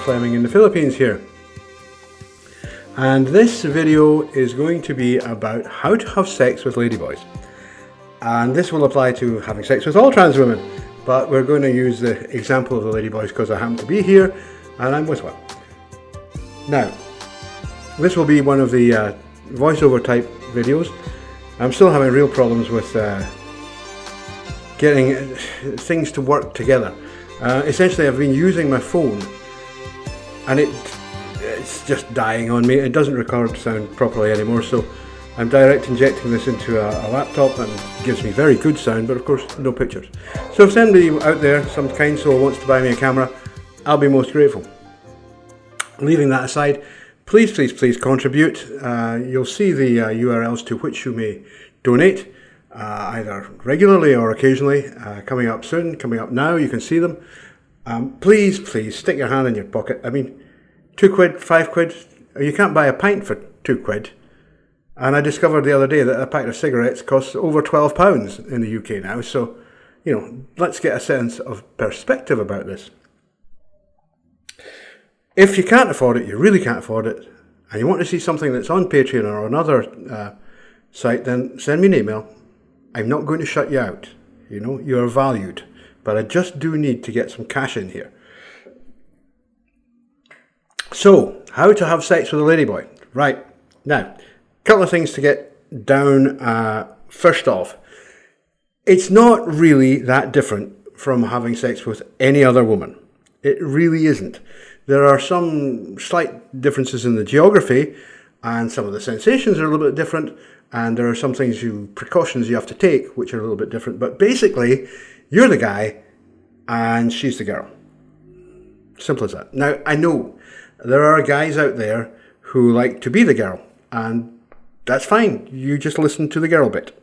Fleming in the Philippines here. And this video is going to be about how to have sex with ladyboys. And this will apply to having sex with all trans women, but we're going to use the example of the ladyboys because I happen to be here and I'm with one. Now, this will be one of the voiceover type videos. I'm still having real problems with getting things to work together. Essentially, I've been using my phone and it's just dying on me. It doesn't record sound properly anymore, so I'm direct injecting this into a laptop and it gives me very good sound, but of course no pictures. So if somebody out there, some kind soul, wants to buy me a camera, I'll be most grateful. Leaving that aside, please contribute. You'll see the URLs to which you may donate, either regularly or occasionally, coming up soon, coming up now, you can see them. Please stick your hand in your pocket. I mean, £2, £5, you can't buy a pint for £2. And I discovered the other day that a packet of cigarettes costs over £12 in the UK now. So, you know, let's get a sense of perspective about this. If you can't afford it, you really can't afford it, and you want to see something that's on Patreon or another site, then send me an email. I'm not going to shut you out. You know, you're valued. But I just do need to get some cash in here. So, how to have sex with a ladyboy. Right, now, a couple of things to get down. First off, it's not really that different from having sex with any other woman. It really isn't. There are some slight differences in the geography, and some of the sensations are a little bit different, and there are some precautions you have to take, which are a little bit different. But basically, you're the guy, and she's the girl. Simple as that. Now, I know there are guys out there who like to be the girl, and that's fine. You just listen to the girl bit.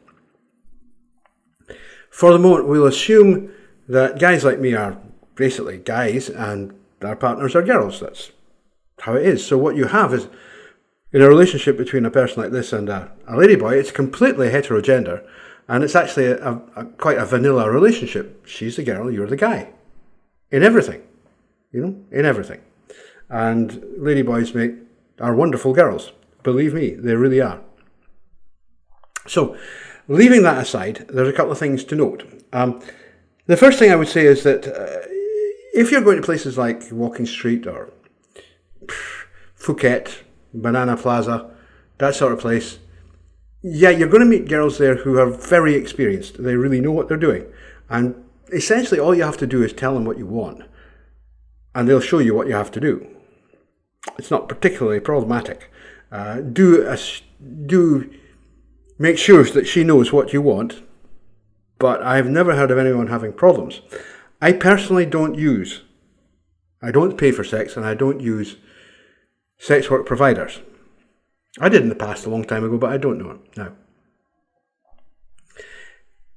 For the moment, we'll assume that guys like me are basically guys, and our partners are girls. That's how it is. So what you have is, in a relationship between a person like this and a ladyboy, it's completely heterogender, and it's actually quite a vanilla relationship. She's the girl, you're the guy. In everything. You know, in everything. And ladyboys are wonderful girls. Believe me, they really are. So, leaving that aside, there's a couple of things to note. The first thing I would say is that if you're going to places like Walking Street or Phuket, Banana Plaza, that sort of place, yeah, you're going to meet girls there who are very experienced. They really know what they're doing. And essentially all you have to do is tell them what you want, and they'll show you what you have to do. It's not particularly problematic. Do make sure that she knows what you want, but I've never heard of anyone having problems. I personally I don't pay for sex, and I don't use sex work providers. I did in the past a long time ago, but I don't know it now.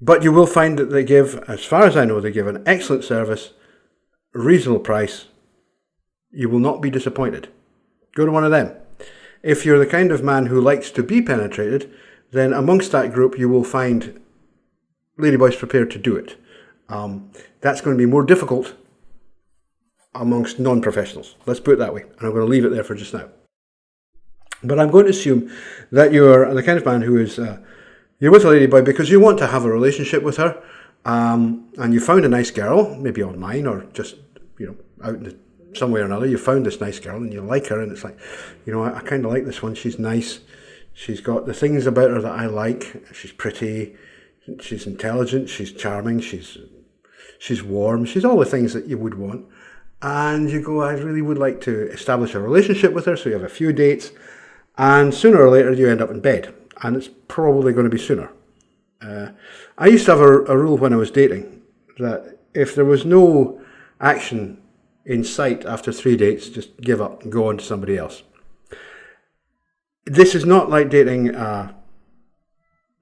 But you will find that they give, as far as I know, they give an excellent service, a reasonable price. You will not be disappointed. Go to one of them. If you're the kind of man who likes to be penetrated, then amongst that group you will find ladyboys prepared to do it. That's going to be more difficult amongst non-professionals. Let's put it that way. And I'm going to leave it there for just now. But I'm going to assume that you're the kind of man who is, you're with a ladyboy because you want to have a relationship with her, and you found a nice girl, maybe online or just, you know, out in some way or another, you found this nice girl and you like her, and it's like, you know, I kind of like this one. She's nice. She's got the things about her that I like. She's pretty. She's intelligent. She's charming. She's warm. She's all the things that you would want. And you go, I really would like to establish a relationship with her. So you have a few dates, and sooner or later you end up in bed. And it's probably going to be sooner. I used to have a rule when I was dating that if there was no action in sight after 3 dates, just give up and go on to somebody else. This is not like dating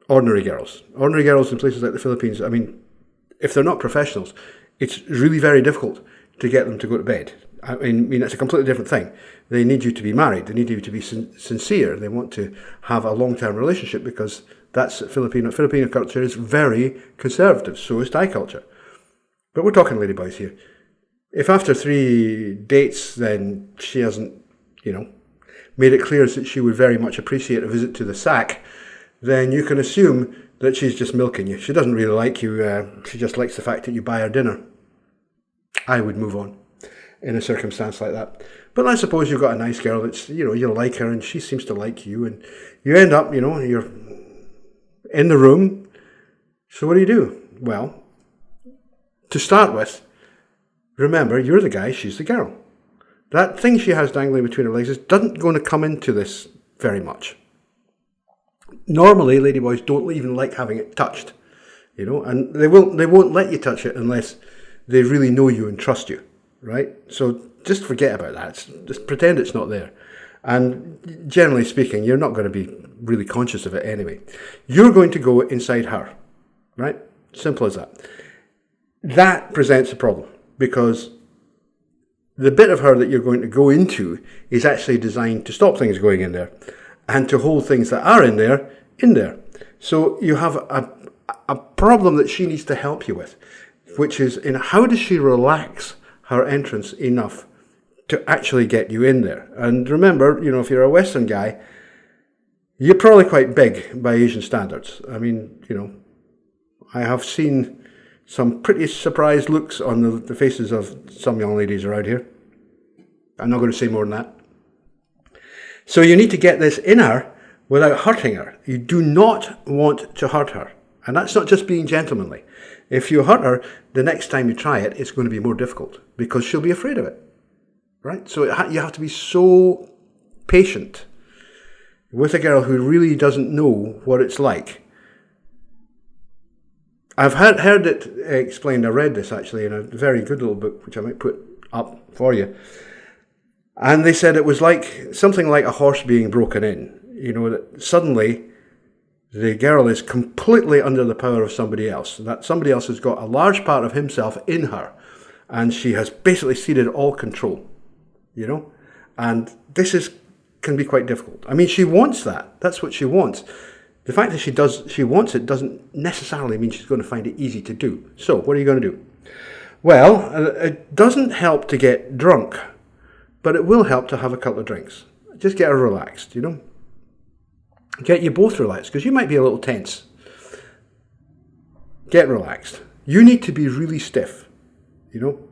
ordinary girls. Ordinary girls in places like the Philippines, I mean, if they're not professionals, it's really very difficult to get them to go to bed. I mean, it's a completely different thing. They need you to be married. They need you to be sincere. They want to have a long-term relationship because that's Filipino culture is very conservative. So is Thai culture. But we're talking ladyboys here. If after 3 dates then she hasn't, made it clear that she would very much appreciate a visit to the sack, then you can assume that she's just milking you. She doesn't really like you. She just likes the fact that you buy her dinner. I would move on in a circumstance like that. But I suppose you've got a nice girl that's, you like her and she seems to like you, and you end up, you're in the room. So what do? Well, to start with, remember, you're the guy, she's the girl. That thing she has dangling between her legs isn't going to come into this very much. Normally, ladyboys don't even like having it touched, and they won't let you touch it unless they really know you and trust you, right? So just forget about that. Just pretend it's not there. And generally speaking, you're not going to be really conscious of it anyway. You're going to go inside her, right? Simple as that. That presents a problem because the bit of her that you're going to go into is actually designed to stop things going in there and to hold things that are in there. So you have a problem that she needs to help you with, which is in how does she relax her entrance enough to actually get you in there. And remember, if you're a Western guy, you're probably quite big by Asian standards. I mean, I have seen some pretty surprised looks on the faces of some young ladies around here. I'm not going to say more than that. So you need to get this in her without hurting her. You do not want to hurt her. And that's not just being gentlemanly. If you hurt her, the next time you try it, it's going to be more difficult because she'll be afraid of it. Right? So you have to be so patient with a girl who really doesn't know what it's like. I've heard it explained. I read this actually in a very good little book, which I might put up for you. And they said it was like something like a horse being broken in. That suddenly the girl is completely under the power of somebody else. That somebody else has got a large part of himself in her, and she has basically ceded all control. And this can be quite difficult. I mean, she wants that. That's what she wants. The fact that she wants it doesn't necessarily mean she's going to find it easy to do. So what are you going to do? Well, it doesn't help to get drunk, but it will help to have a couple of drinks. Just get her relaxed, Get you both relaxed, because you might be a little tense. Get relaxed. You need to be really stiff.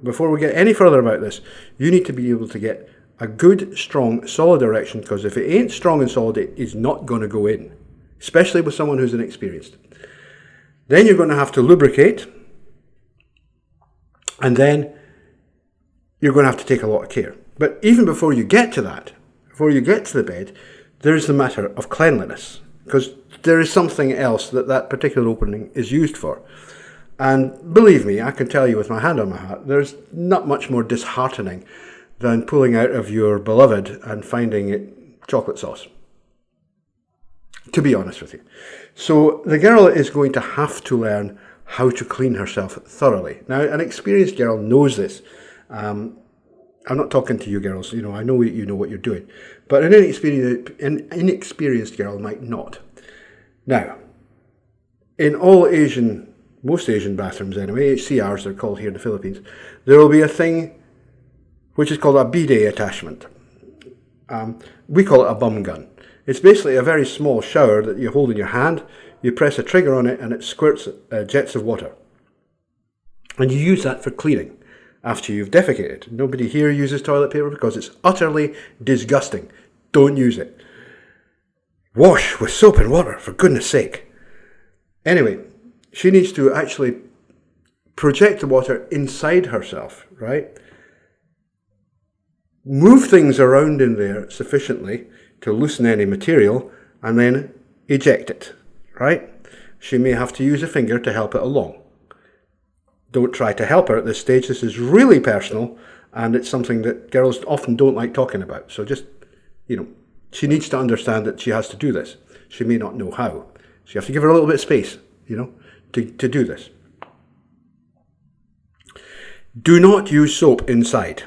Before we get any further about this, you need to be able to get a good, strong, solid erection, because if it ain't strong and solid, it is not going to go in, especially with someone who's inexperienced. Then you're going to have to lubricate, and then you're going to have to take a lot of care. But even before you get to that, before you get to the bed, there's the matter of cleanliness, because there is something else that particular opening is used for. And believe me, I can tell you with my hand on my heart, there's not much more disheartening than pulling out of your beloved and finding it chocolate sauce, to be honest with you. So the girl is going to have to learn how to clean herself thoroughly. Now, an experienced girl knows this. I'm not talking to you girls, I know you know what you're doing. But an inexperienced girl might not. Now, in most Asian bathrooms anyway, HCRs they're called here in the Philippines, there will be a thing which is called a bidet attachment. We call it a bum gun. It's basically a very small shower that you hold in your hand, you press a trigger on it and it squirts jets of water. And you use that for cleaning after you've defecated. Nobody here uses toilet paper because it's utterly disgusting. Don't use it. Wash with soap and water, for goodness sake. Anyway, she needs to actually project the water inside herself, right? Move things around in there sufficiently to loosen any material and then eject it, right? She may have to use a finger to help it along. Don't try to help her at this stage. This is really personal, and it's something that girls often don't like talking about. So just, she needs to understand that she has to do this. She may not know how. So you have to give her a little bit of space, to do this. Do not use soap inside.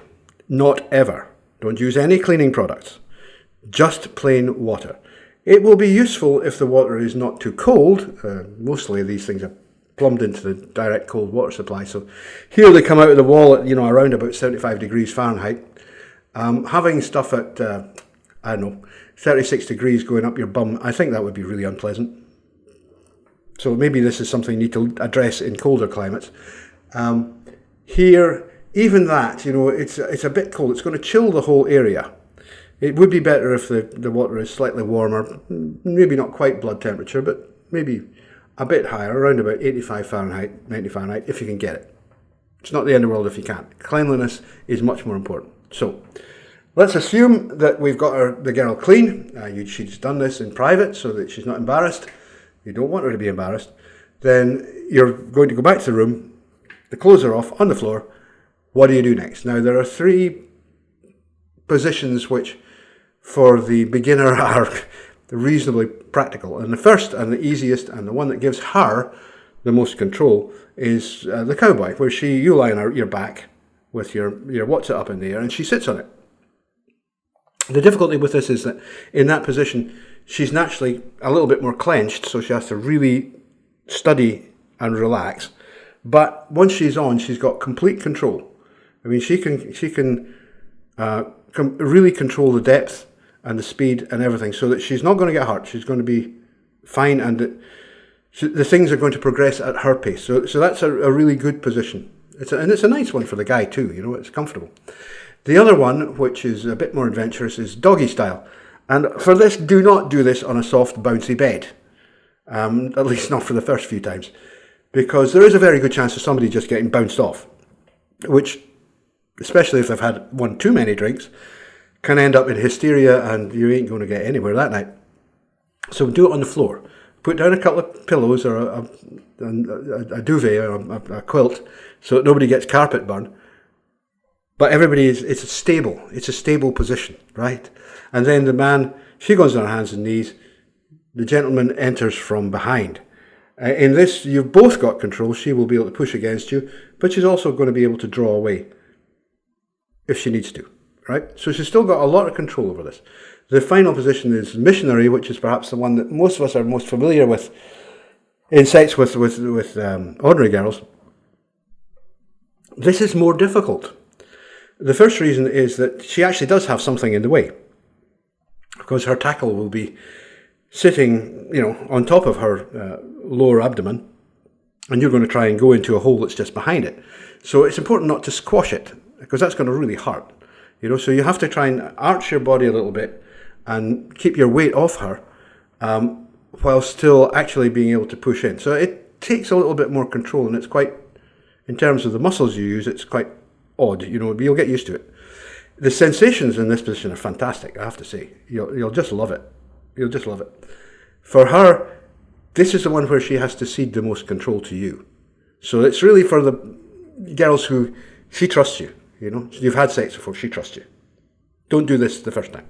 Not ever. Don't use any cleaning products. Just plain water. It will be useful if the water is not too cold. Mostly these things are plumbed into the direct cold water supply. So here they come out of the wall at, around about 75 degrees Fahrenheit. Having stuff at, 36 degrees going up your bum, I think that would be really unpleasant. So maybe this is something you need to address in colder climates. Here, even that, it's a bit cold. It's going to chill the whole area. It would be better if the water is slightly warmer, maybe not quite blood temperature, but maybe a bit higher, around about 85 Fahrenheit, 90 Fahrenheit, if you can get it. It's not the end of the world if you can't. Cleanliness is much more important. So, let's assume that we've got the girl clean. She's done this in private so that she's not embarrassed. You don't want her to be embarrassed. Then you're going to go back to the room. The clothes are off on the floor. What do you do next? Now, there are 3 positions which, for the beginner, are reasonably practical. And the first and the easiest and the one that gives her the most control is the cowboy, where you lie on your back with your what's it up in the air and she sits on it. The difficulty with this is that in that position, she's naturally a little bit more clenched, so she has to really study and relax. But once she's on, she's got complete control. I mean, she can really control the depth and the speed and everything, so that she's not going to get hurt. She's going to be fine, and the things are going to progress at her pace. So that's a really good position. And it's a nice one for the guy too. It's comfortable. The other one, which is a bit more adventurous, is doggy style. And for this, do not do this on a soft, bouncy bed. At least not for the first few times. Because there is a very good chance of somebody just getting bounced off. Which, especially if they've had one too many drinks, can end up in hysteria and you ain't going to get anywhere that night. So do it on the floor. Put down a couple of pillows or a duvet or a quilt so that nobody gets carpet burn. But it's a stable position, right? And then the man, she goes on her hands and knees. The gentleman enters from behind. In this, you've both got control. She will be able to push against you, but she's also going to be able to draw away if she needs to, right? So she's still got a lot of control over this. The final position is missionary, which is perhaps the one that most of us are most familiar with in sex with ordinary girls. This is more difficult. The first reason is that she actually does have something in the way, because her tackle will be sitting, on top of her lower abdomen, and you're going to try and go into a hole that's just behind it. So it's important not to squash it, because that's going to really hurt. So you have to try and arch your body a little bit and keep your weight off her, while still actually being able to push in. So it takes a little bit more control, and it's quite, in terms of the muscles you use, it's quite odd, but you'll get used to it. The sensations in this position are fantastic, I have to say. You'll just love it. You'll just love it. For her, this is the one where she has to cede the most control to you. So it's really for the girls who, she trusts you, You've had sex before, she trusts you. Don't do this the first time.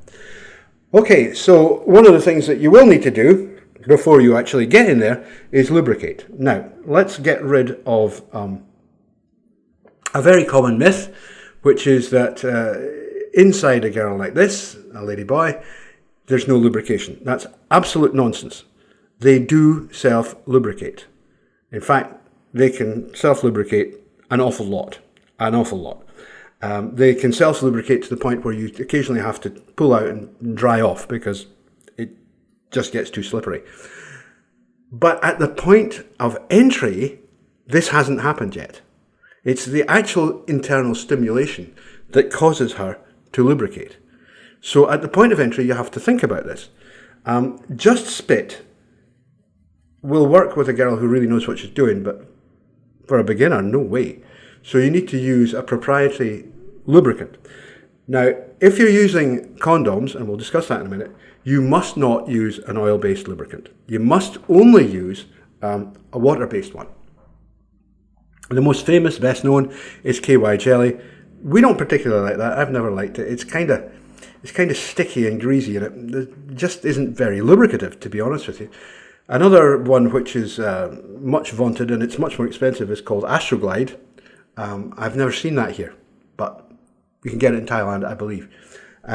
Okay, so one of the things that you will need to do before you actually get in there is lubricate. Now, let's get rid of a very common myth, which is that inside a girl like this, a ladyboy, there's no lubrication. That's absolute nonsense. They do self-lubricate. In fact, they can self-lubricate an awful lot. They can self-lubricate to the point where you occasionally have to pull out and dry off because it just gets too slippery. But at the point of entry, this hasn't happened yet. It's the actual internal stimulation that causes her to lubricate. So at the point of entry, you have to think about this. Just spit will work with a girl who really knows what she's doing, but for a beginner, no way. So you need to use a proprietary lubricant. Now, if you're using condoms, and we'll discuss that in a minute, you must not use an oil-based lubricant. You must only use a water-based one. The most famous, best known, is KY jelly. We don't particularly like that. I've never liked it. It's kind of sticky and greasy, and it just isn't very lubricative, to be honest with you. Another one which is much vaunted, and it's much more expensive, is called Astroglide. I've never seen that here, but you can get it in Thailand, I believe.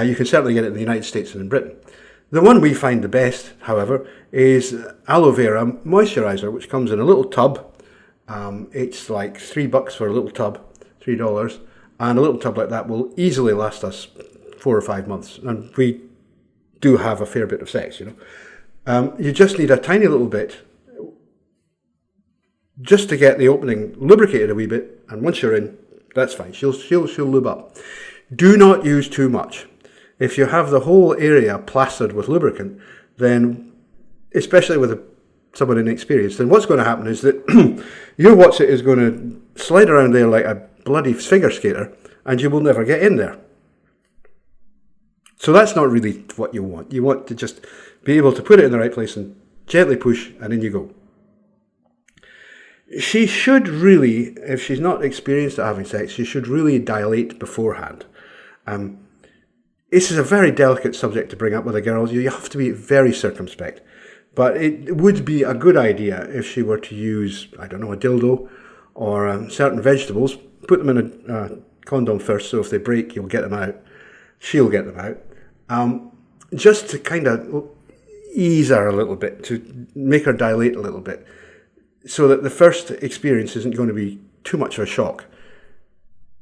You can certainly get it in the United States and in Britain. The one we find the best, however, is aloe vera moisturizer, which comes in a little tub, It's like $3 for a little tub, $3, and a little tub like that will easily last us 4 or 5 months, and we do have a fair bit of sex, you just need a tiny little bit just to get the opening lubricated a wee bit, and once you're in, that's fine. She'll lube up. Do not use too much. If you have the whole area plastered with lubricant, then, especially with someone inexperienced, then what's going to happen is that your what's-it is going to slide around there like a bloody figure skater, and you will never get in there. So that's not really what you want. You want to just be able to put it in the right place and gently push, and in you go. She should really, if she's not experienced at having sex, she should really dilate beforehand. This is a very delicate subject to bring up with a girl. You have to be very circumspect. But it would be a good idea if she were to use, I don't know, a dildo or certain vegetables. Put them in a condom first, so if they break, you'll get them out. She'll get them out. Just to kind of ease her a little bit, to make her dilate a little bit, so that the first experience isn't going to be too much of a shock.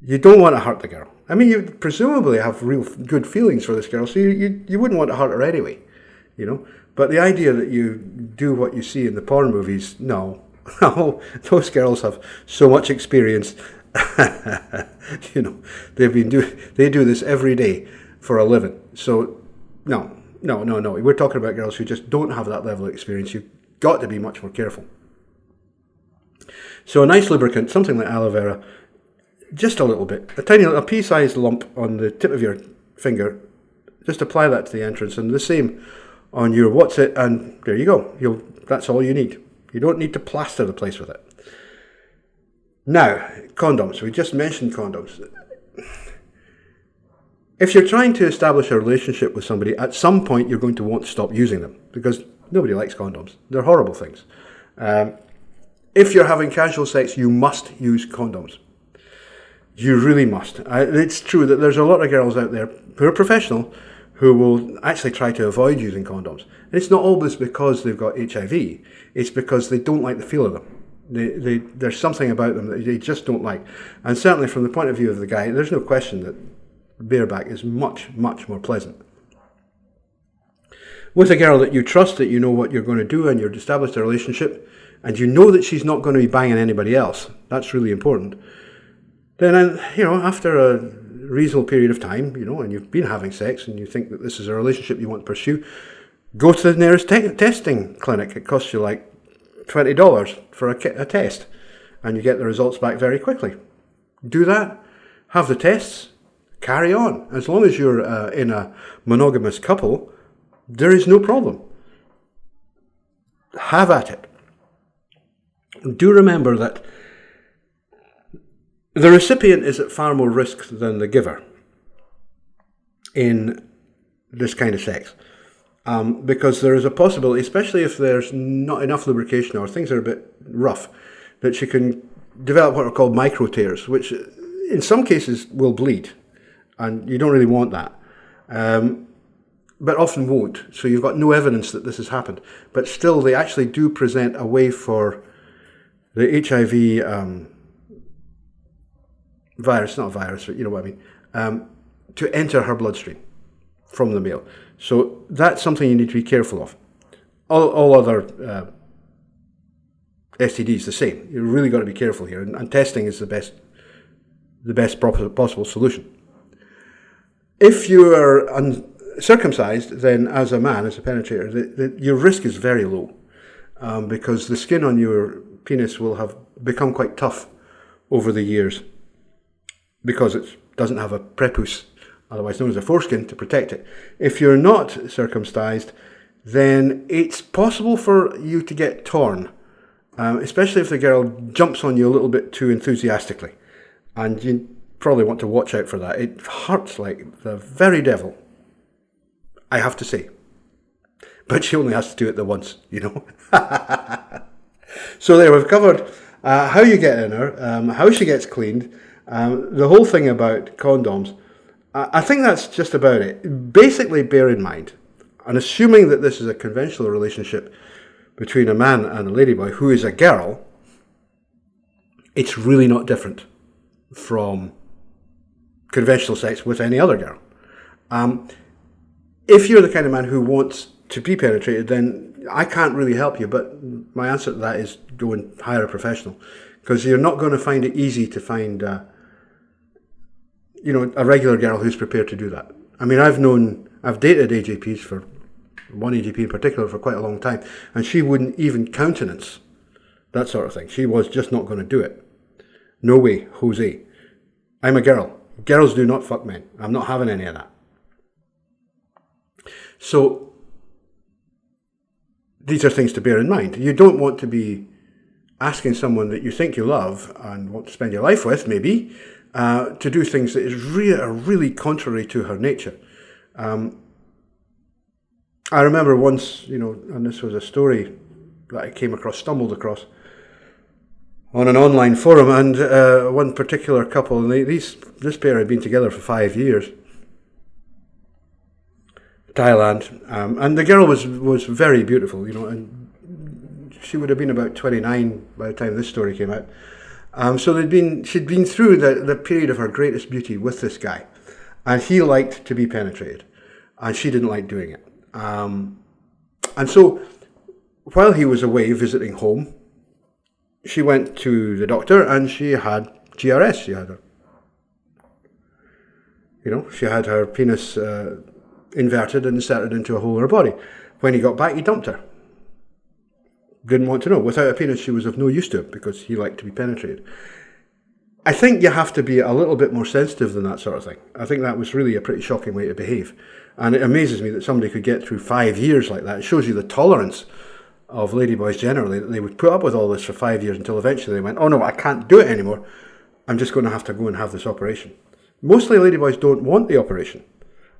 You don't want to hurt the girl. I mean, you presumably have real good feelings for this girl, so you wouldn't want to hurt her anyway, But the idea that you do what you see in the porn movies, no. Those girls have so much experience. They do this every day for a living. So, no. We're talking about girls who just don't have that level of experience. You've got to be much more careful. So a nice lubricant, something like aloe vera, just a little bit, a pea-sized lump on the tip of your finger. Just apply that to the entrance, and the same on your what's-it, and there you go. That's all you need. You don't need to plaster the place with it. Now, condoms. We just mentioned condoms. If you're trying to establish a relationship with somebody, at some point you're going to want to stop using them, because nobody likes condoms. They're horrible things. If you're having casual sex, you must use condoms. You really must. It's true that there's a lot of girls out there who are professional who will actually try to avoid using condoms. And it's not always because they've got HIV. It's because they don't like the feel of them. There's something about them that they just don't like. And certainly from the point of view of the guy, there's no question that bareback is much, much more pleasant. With a girl that you trust, that you know what you're going to do, and you've established a relationship, and you know that she's not going to be banging anybody else, that's really important, then, after a reasonable period of time, and you've been having sex, and you think that this is a relationship you want to pursue, go to the nearest testing clinic. It costs you like $20 for a test, and you get the results back very quickly. Do that, have the tests, carry on. As long as you're in a monogamous couple, there is no problem. Have at it. Do remember that the recipient is at far more risk than the giver in this kind of sex. Because there is a possibility, especially if there's not enough lubrication or things are a bit rough, that she can develop what are called micro tears, which in some cases will bleed, and you don't really want that. But often won't, so you've got no evidence that this has happened. But still, they actually do present a way for the HIV virus, not a virus, but you know what I mean, to enter her bloodstream from the male. So that's something you need to be careful of. All other STDs the same. You've really got to be careful here, and testing is the best possible solution. If you are uncircumcised, then as a man, as a penetrator, your risk is very low, because the skin on your penis will have become quite tough over the years, because it doesn't have a prepuce, otherwise known as a foreskin, to protect it. If you're not circumcised, then it's possible for you to get torn, especially if the girl jumps on you a little bit too enthusiastically, and you probably want to watch out for that. It hurts like the very devil, I have to say. But she only has to do it the once, So there, we've covered how you get in her, how she gets cleaned, the whole thing about condoms. I think that's just about it. Basically, bear in mind, and assuming that this is a conventional relationship between a man and a ladyboy who is a girl, it's really not different from conventional sex with any other girl. If you're the kind of man who wants to be penetrated, then I can't really help you, but my answer to that is go and hire a professional, because you're not going to find it easy to find a regular girl who's prepared to do that. I mean, I've dated AJPs, for one AJP in particular, for quite a long time, and she wouldn't even countenance that sort of thing. She was just not going to do it. No way, Jose. I'm a girl. Girls do not fuck men. I'm not having any of that. So, these are things to bear in mind. You don't want to be asking someone that you think you love and want to spend your life with, maybe, to do things that are really contrary to her nature. I remember once, and this was a story that I stumbled across on an online forum, and one particular couple, and this pair had been together for 5 years, Thailand, and the girl was very beautiful, and she would have been about 29 by the time this story came out. So she'd been through the period of her greatest beauty with this guy, and he liked to be penetrated, and she didn't like doing it. And so while he was away visiting home, she went to the doctor and she had GRS. She had her penis inverted and inserted into a hole in her body. When he got back, he dumped her. Didn't want to know. Without a penis, she was of no use to him because he liked to be penetrated. I think you have to be a little bit more sensitive than that sort of thing. I think that was really a pretty shocking way to behave. And it amazes me that somebody could get through 5 years like that. It shows you the tolerance of ladyboys generally, that they would put up with all this for 5 years until eventually they went, oh no, I can't do it anymore. I'm just going to have to go and have this operation. Mostly ladyboys don't want the operation.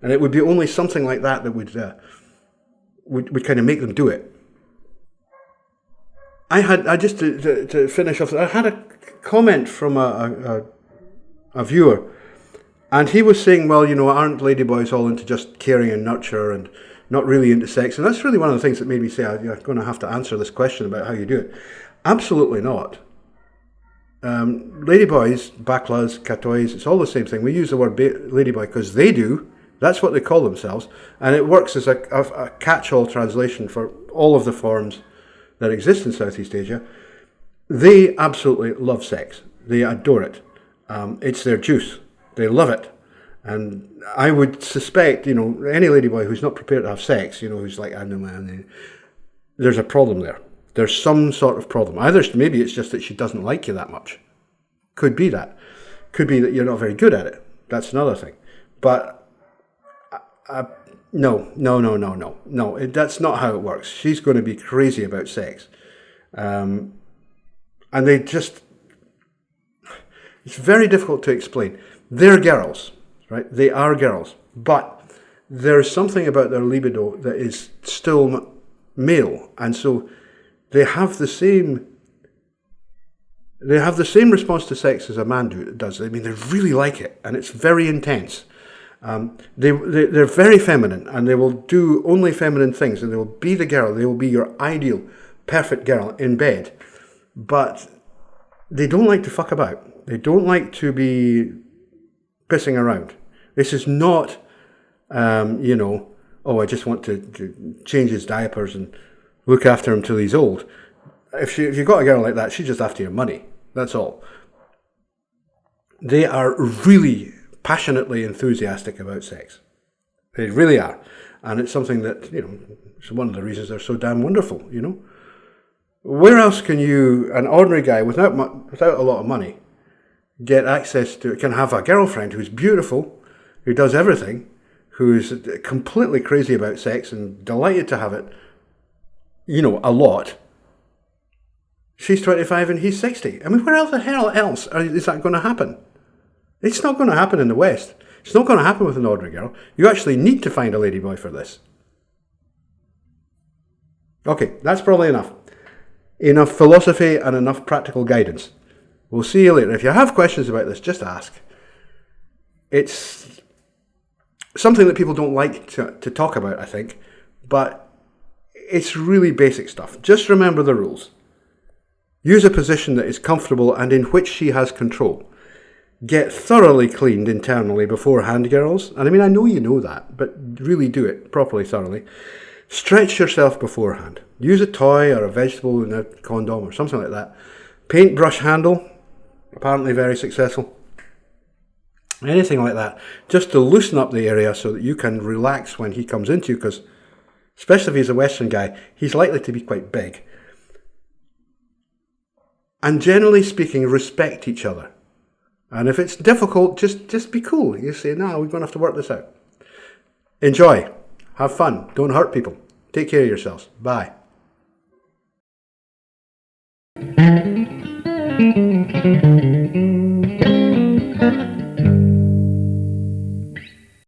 And it would be only something like that would kind of make them do it. I just to finish off, I had a comment from a viewer, and he was saying, well, aren't ladyboys all into just caring and nurture and not really into sex? And that's really one of the things that made me say, you're going to have to answer this question about how you do it. Absolutely not. Ladyboys, baklas, katoys, it's all the same thing. We use the word ladyboy because they do. That's what they call themselves. And it works as a catch-all translation for all of the forms that exist in Southeast Asia. They absolutely love sex. They adore it. It's their juice. They love it. And I would suspect, any ladyboy who's not prepared to have sex, who's like, I don't know, there's a problem there. There's some sort of problem. Either maybe it's just that she doesn't like you that much. Could be that. Could be that you're not very good at it. That's another thing. But no. That's not how it works. She's going to be crazy about sex. And it's very difficult to explain. They're girls, right? They are girls. But there's something about their libido that is still male. And so they have the same response to sex as a man does. I mean, they really like it, and it's very intense. They're very feminine, and they will do only feminine things, and they will be the girl. They will be your ideal, perfect girl in bed. But they don't like to fuck about. They don't like to be pissing around. This is not, I just want to change his diapers and look after him till he's old. If you've got a girl like that, she's just after your money. That's all. They are really passionately enthusiastic about sex. They really are. And it's something that, it's one of the reasons they're so damn wonderful, Where else can you, an ordinary guy without a lot of money, get access to, can have a girlfriend who's beautiful, who does everything, who's completely crazy about sex and delighted to have it, a lot. She's 25 and he's 60. I mean, where else the hell else is that going to happen? It's not going to happen in the West. It's not going to happen with an ordinary girl. You actually need to find a ladyboy for this. Okay, that's probably enough. Enough philosophy and enough practical guidance. We'll see you later. If you have questions about this, just ask. It's something that people don't like to talk about, I think, but it's really basic stuff. Just remember the rules. Use a position that is comfortable and in which she has control. Get thoroughly cleaned internally beforehand, girls. And I mean, I know you know that, but really do it properly, thoroughly. Stretch yourself beforehand. Use a toy or a vegetable in a condom or something like that. Paintbrush handle, apparently very successful. Anything like that, just to loosen up the area so that you can relax when he comes into you, because especially if he's a Western guy, he's likely to be quite big. And generally speaking, respect each other. And if it's difficult, just be cool. You say, no, we're going to have to work this out. Enjoy. Have fun. Don't hurt people. Take care of yourselves. Bye.